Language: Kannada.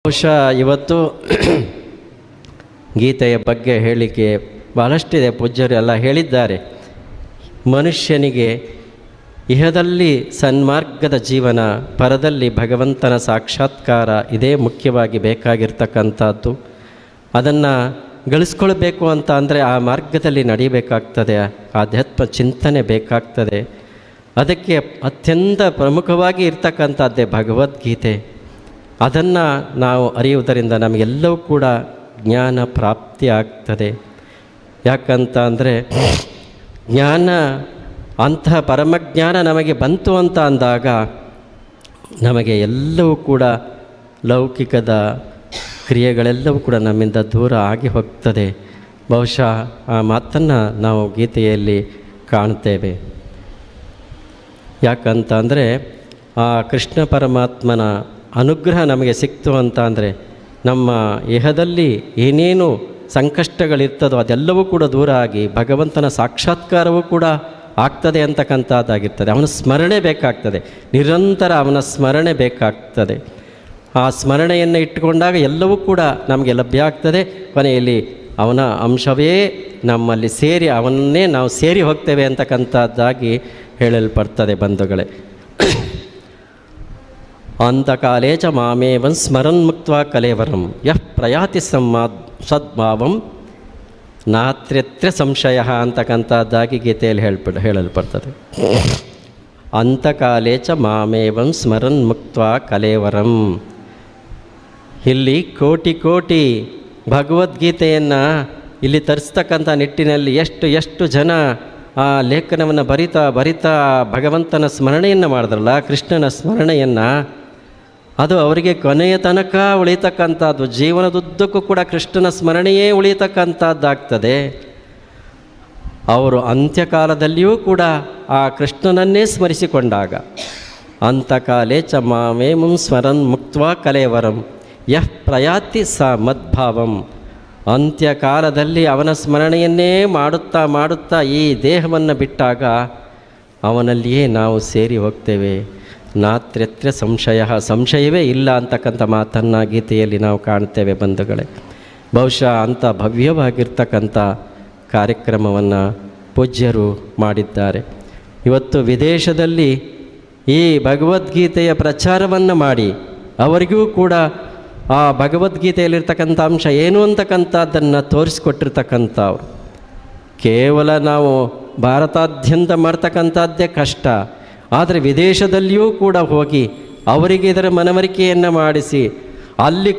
ಬಹುಶಃ ಇವತ್ತು ಗೀತೆಯ ಬಗ್ಗೆ ಹೇಳಲಿಕ್ಕೆ ಬಹಳಷ್ಟಿದೆ. ಪೂಜ್ಯರು ಎಲ್ಲ ಹೇಳಿದ್ದಾರೆ. ಮನುಷ್ಯನಿಗೆ ಇಹದಲ್ಲಿ ಸನ್ಮಾರ್ಗದ ಜೀವನ, ಪರದಲ್ಲಿ ಭಗವಂತನ ಸಾಕ್ಷಾತ್ಕಾರ ಇದೇ ಮುಖ್ಯವಾಗಿ ಬೇಕಾಗಿರ್ತಕ್ಕಂಥದ್ದು. ಅದನ್ನು ಗಳಿಸ್ಕೊಳ್ಬೇಕು ಅಂತ ಅಂದರೆ ಆ ಮಾರ್ಗದಲ್ಲಿ ನಡೀಬೇಕಾಗ್ತದೆ, ಆಧ್ಯಾತ್ಮ ಚಿಂತನೆ ಬೇಕಾಗ್ತದೆ. ಅದಕ್ಕೆ ಅತ್ಯಂತ ಪ್ರಮುಖವಾಗಿ ಇರ್ತಕ್ಕಂಥದ್ದೇ ಭಗವದ್ಗೀತೆ. ಅದನ್ನು ನಾವು ಅರಿಯುವುದರಿಂದ ನಮಗೆಲ್ಲವೂ ಕೂಡ ಜ್ಞಾನ ಪ್ರಾಪ್ತಿ ಆಗ್ತದೆ. ಯಾಕಂತ ಅಂದರೆ ಜ್ಞಾನ, ಅಂತಹ ಪರಮಜ್ಞಾನ ನಮಗೆ ಬಂತು ಅಂತ ಅಂದಾಗ ನಮಗೆ ಎಲ್ಲವೂ ಕೂಡ ಲೌಕಿಕದ ಕ್ರಿಯೆಗಳೆಲ್ಲವೂ ಕೂಡ ನಮ್ಮಿಂದ ದೂರ ಆಗಿ ಹೋಗ್ತದೆ. ಬಹುಶಃ ಆ ಮಾತನ್ನು ನಾವು ಗೀತೆಯಲ್ಲಿ ಕಾಣ್ತೇವೆ. ಯಾಕಂತ ಅಂದರೆ ಆ ಕೃಷ್ಣ ಪರಮಾತ್ಮನ ಅನುಗ್ರಹ ನಮಗೆ ಸಿಕ್ತು ಅಂತ ಅಂದರೆ ನಮ್ಮ ಇಹದಲ್ಲಿ ಏನೇನು ಸಂಕಷ್ಟಗಳಿರ್ತದೋ ಅದೆಲ್ಲವೂ ಕೂಡ ದೂರ ಆಗಿ ಭಗವಂತನ ಸಾಕ್ಷಾತ್ಕಾರವೂ ಕೂಡ ಆಗ್ತದೆ ಅಂತಕ್ಕಂಥದ್ದಾಗಿರ್ತದೆ. ಅವನ ಸ್ಮರಣೆ ಬೇಕಾಗ್ತದೆ, ನಿರಂತರ ಅವನ ಸ್ಮರಣೆ ಬೇಕಾಗ್ತದೆ. ಆ ಸ್ಮರಣೆಯನ್ನು ಇಟ್ಟುಕೊಂಡಾಗ ಎಲ್ಲವೂ ಕೂಡ ನಮಗೆ ಲಭ್ಯ ಆಗ್ತದೆ. ಕೊನೆಯಲ್ಲಿ ಅವನ ಅಂಶವೇ ನಮ್ಮಲ್ಲಿ ಸೇರಿ ಅವನನ್ನೇ ನಾವು ಸೇರಿ ಹೋಗ್ತೇವೆ ಅಂತಕ್ಕಂಥದ್ದಾಗಿ ಹೇಳಲ್ಪಡ್ತದೆ ಬಂಧುಗಳೇ. ಅಂತಕಾಲೇ ಚ ಮಾಮೇವಂ ಸ್ಮರನ್ ಮುಕ್ತ್ವಾ ಕಲೇವರಂ ಯಃ ಪ್ರಯಾತಿ ಸದ್ಭಾವಂ ನಾತ್ರ್ಯತ್ರ ಸಂಶಯ ಅಂತಕ್ಕಂಥದ್ದಾಗಿ ಗೀತೆಯಲ್ಲಿ ಹೇಳಲ್ಪಡ್ತದೆ. ಅಂತಕಾಲೇ ಚ ಮಾಮೇವಂ ಸ್ಮರನ್ ಮುಕ್ತ್ವಾ ಕಲೇವರಂ. ಇಲ್ಲಿ ಕೋಟಿ ಕೋಟಿ ಭಗವದ್ಗೀತೆಯನ್ನು ಇಲ್ಲಿ ತರಿಸ್ತಕ್ಕಂಥ ನಿಟ್ಟಿನಲ್ಲಿ ಎಷ್ಟು ಜನ ಆ ಲೇಖನವನ್ನು ಬರಿತಾ ಭಗವಂತನ ಸ್ಮರಣೆಯನ್ನು ಮಾಡಿದ್ರಲ್ಲ, ಕೃಷ್ಣನ ಸ್ಮರಣೆಯನ್ನು, ಅದು ಅವರಿಗೆ ಕೊನೆಯ ತನಕ ಉಳಿತಕ್ಕಂಥದ್ದು. ಜೀವನದುದ್ದಕ್ಕೂ ಕೂಡ ಕೃಷ್ಣನ ಸ್ಮರಣೆಯೇ ಉಳಿತಕ್ಕಂಥದ್ದಾಗ್ತದೆ. ಅವರು ಅಂತ್ಯಕಾಲದಲ್ಲಿಯೂ ಕೂಡ ಆ ಕೃಷ್ಣನನ್ನೇ ಸ್ಮರಿಸಿಕೊಂಡಾಗ ಅಂತಕಾಲೇ ಚ ಮಾಮೇವಂ ಸ್ಮರನ್ ಮುಕ್ತ್ವಾ ಕಲೇವರಂ ಯಃ ಪ್ರಯಾತಿ ಸ ಮದ್ಭಾವಂ. ಅಂತ್ಯಕಾಲದಲ್ಲಿ ಅವನ ಸ್ಮರಣೆಯನ್ನೇ ಮಾಡುತ್ತಾ ಈ ದೇಹವನ್ನು ಬಿಟ್ಟಾಗ ಅವನಲ್ಲಿಯೇ ನಾವು ಸೇರಿ ಹೋಗ್ತೇವೆ. ನಾತ್ರ್ಯತ್ರ ಸಂಶಯವೇ ಇಲ್ಲ ಅಂತಕ್ಕಂಥ ಮಾತನ್ನು ಗೀತೆಯಲ್ಲಿ ನಾವು ಕಾಣ್ತೇವೆ ಬಂಧುಗಳೇ. ಬಹುಶಃ ಅಂಥ ಭವ್ಯವಾಗಿರ್ತಕ್ಕಂಥ ಕಾರ್ಯಕ್ರಮವನ್ನು ಪೂಜ್ಯರು ಮಾಡಿದ್ದಾರೆ. ಇವತ್ತು ವಿದೇಶದಲ್ಲಿ ಈ ಭಗವದ್ಗೀತೆಯ ಪ್ರಚಾರವನ್ನು ಮಾಡಿ ಅವರಿಗೂ ಕೂಡ ಆ ಭಗವದ್ಗೀತೆಯಲ್ಲಿರ್ತಕ್ಕಂಥ ಅಂಶ ಏನು ಅಂತಕ್ಕಂಥದ್ದನ್ನು ತೋರಿಸ್ಕೊಟ್ಟಿರ್ತಕ್ಕಂಥವ್ರು. ಕೇವಲ ನಾವು ಭಾರತಾದ್ಯಂತ ಮಾಡ್ತಕ್ಕಂಥದ್ದೇ ಕಷ್ಟ, ಆದರೆ ವಿದೇಶದಲ್ಲಿಯೂ ಕೂಡ ಹೋಗಿ ಅವರಿಗೆ ಇದರ ಮನವರಿಕೆಯನ್ನು ಮಾಡಿಸಿ ಅಲ್ಲಿ